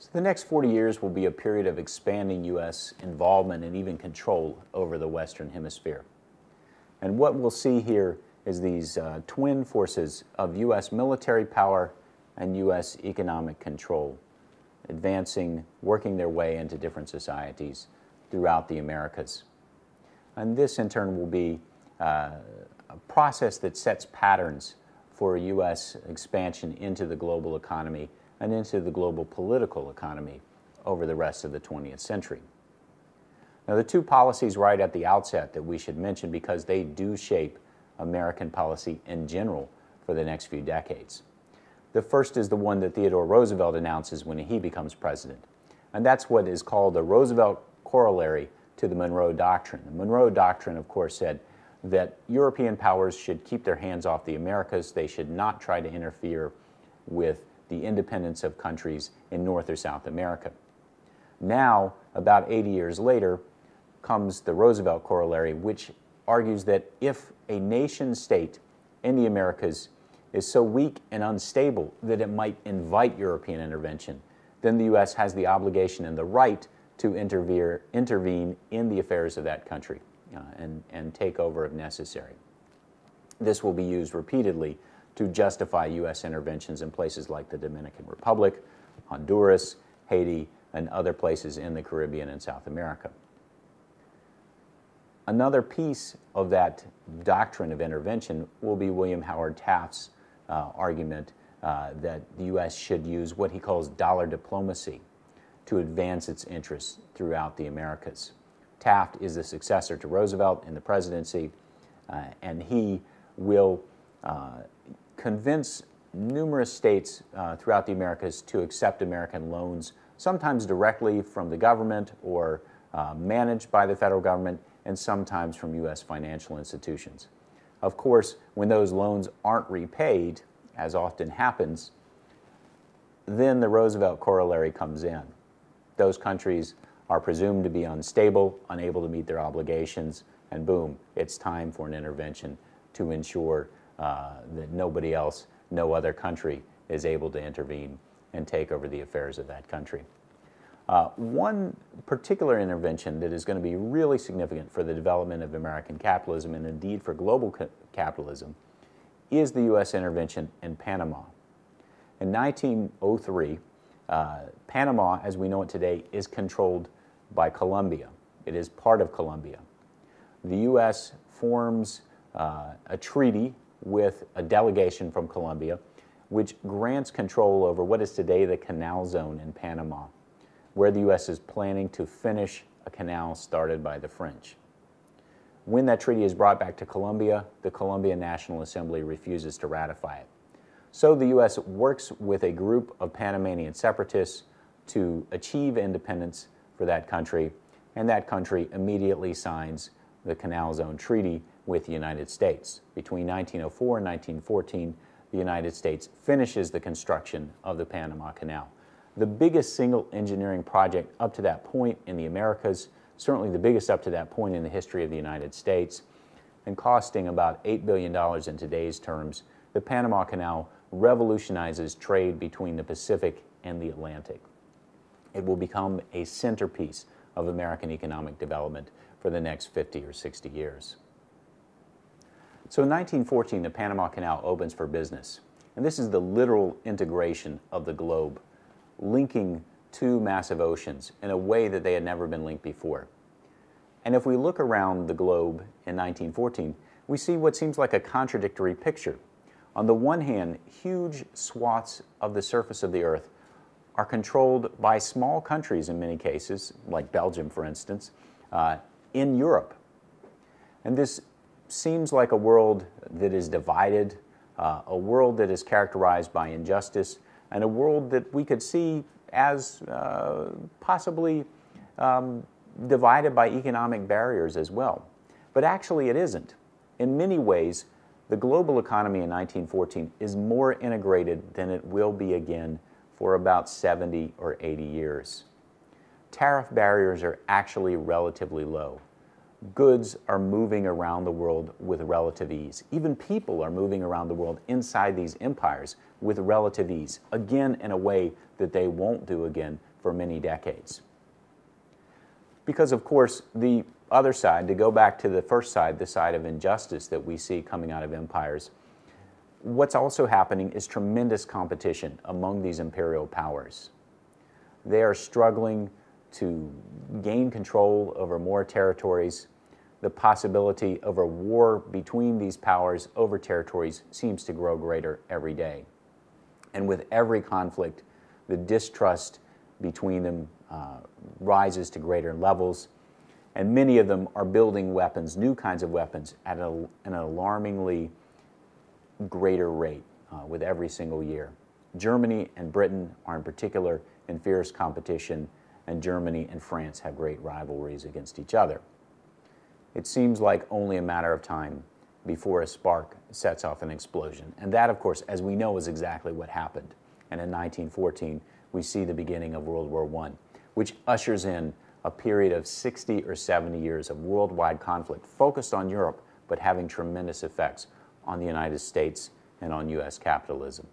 So the next 40 years will be a period of expanding U.S. involvement and even control over the Western Hemisphere. And what we'll see here is these twin forces of U.S. military power and U.S. economic control, advancing, working their way into different societies throughout the Americas. And this, in turn, will be a process that sets patterns for U.S. expansion into the global economy and into the global political economy over the rest of the 20th century. Now, the two policies right at the outset that we should mention, because they do shape American policy in general for the next few decades. The first is the one that Theodore Roosevelt announces when he becomes president, and that's what is called the Roosevelt Corollary to the Monroe Doctrine. The Monroe Doctrine, of course, said that European powers should keep their hands off the Americas. They should not try to interfere with the independence of countries in North or South America. Now, about 80 years later, comes the Roosevelt Corollary, which argues that if a nation state in the Americas is so weak and unstable that it might invite European intervention, then the U.S. has the obligation and the right to intervene in the affairs of that country and take over if necessary. This will be used repeatedly to justify U.S. interventions in places like the Dominican Republic, Honduras, Haiti, and other places in the Caribbean and South America. Another piece of that doctrine of intervention will be William Howard Taft's argument that the U.S. should use what he calls dollar diplomacy to advance its interests throughout the Americas. Taft is the successor to Roosevelt in the presidency, and he will convince numerous states throughout the Americas to accept American loans, sometimes directly from the government or managed by the federal government, and sometimes from U.S. financial institutions. Of course, when those loans aren't repaid, as often happens, then the Roosevelt Corollary comes in. Those countries are presumed to be unstable, unable to meet their obligations, and boom, it's time for an intervention to ensure that nobody else, no other country, is able to intervene and take over the affairs of that country. One particular intervention that is going to be really significant for the development of American capitalism and indeed for global capitalism is the U.S. intervention in Panama. In 1903, Panama, as we know it today, is controlled by Colombia. It is part of Colombia. The U.S. forms a treaty with a delegation from Colombia, which grants control over what is today the Canal Zone in Panama, where the U.S. is planning to finish a canal started by the French. When that treaty is brought back to Colombia, the Colombian National Assembly refuses to ratify it. So the U.S. works with a group of Panamanian separatists to achieve independence for that country, and that country immediately signs the Canal Zone Treaty with the United States. Between 1904 and 1914, the United States finishes the construction of the Panama Canal. The biggest single engineering project up to that point in the Americas, certainly the biggest up to that point in the history of the United States, and costing about $8 billion in today's terms, the Panama Canal revolutionizes trade between the Pacific and the Atlantic. It will become a centerpiece of American economic development for the next 50 or 60 years. So in 1914, the Panama Canal opens for business, and this is the literal integration of the globe, linking two massive oceans in a way that they had never been linked before. And if we look around the globe in 1914, we see what seems like a contradictory picture. On the one hand, huge swaths of the surface of the earth are controlled by small countries in many cases, like Belgium, for instance, in Europe. And this seems like a world that is divided, a world that is characterized by injustice, and a world that we could see as possibly divided by economic barriers as well. But actually it isn't. In many ways, the global economy in 1914 is more integrated than it will be again for about 70 or 80 years. Tariff barriers are actually relatively low. Goods are moving around the world with relative ease. Even people are moving around the world inside these empires with relative ease, again in a way that they won't do again for many decades. Because, of course, the other side, to go back to the first side, the side of injustice that we see coming out of empires, what's also happening is tremendous competition among these imperial powers. They are struggling to gain control over more territories. The possibility of a war between these powers over territories seems to grow greater every day. And with every conflict, the distrust between them rises to greater levels, and many of them are building weapons, new kinds of weapons, at an alarmingly greater rate with every single year. Germany and Britain are in particular in fierce competition, and Germany and France have great rivalries against each other. It seems like only a matter of time before a spark sets off an explosion. And that, of course, as we know, is exactly what happened. And in 1914, we see the beginning of World War I, which ushers in a period of 60 or 70 years of worldwide conflict focused on Europe, but having tremendous effects on the United States and on U.S. capitalism.